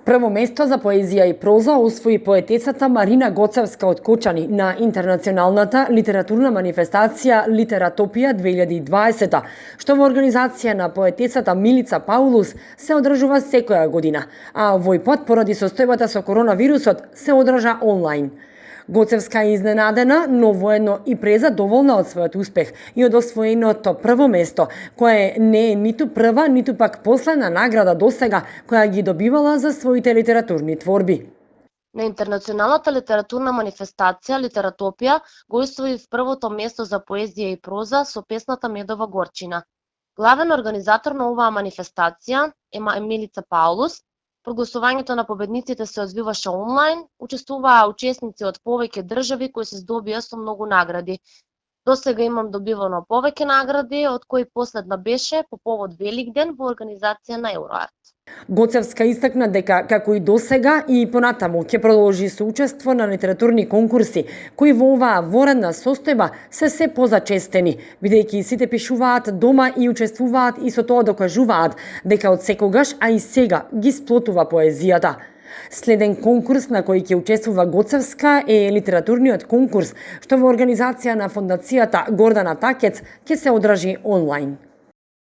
Прво место за поезија и проза освои поетесата Марина Гоцевска од Кочани на интернационалната литературна манифестација Литератопија 2020, што во организација на поетесата Милица Паулус се одржува секоја година, а овој пат поради состојбата со коронавирусот се одржа онлайн. Гоцевска е изненадена, но воедно и презадоволна од својот успех и од освоеното прво место, кое не е ниту прва, ниту пак последна награда досега која ги добивала за своите литературни творби. На интернационалната литературна манифестација Литератопија го освои првото место за поезија и проза со песната Медова горчина. Главен организатор на оваа манифестација е Милица Паулус. Прогласувањето на победниците се одвиваше онлайн, учествуваа учесници од повеќе држави кои се здобија со многу награди. Досега имам добивано повеќе награди, од кои последна беше по повод Великден во организација на Евроарт. Гоцевска истакна дека, како и досега и понатаму, ќе продолжи со учество на литературни конкурси, кои во оваа воредна состојба се позачестени, бидејќи сите пишуваат дома и учествуваат и со тоа докажуваат дека од секогаш, а и сега ги сплотува поезијата. Следен конкурс на кој ќе учествува Гоцевска е литературниот конкурс, што во организација на фондацијата Гордана Такец ќе се одржи онлайн.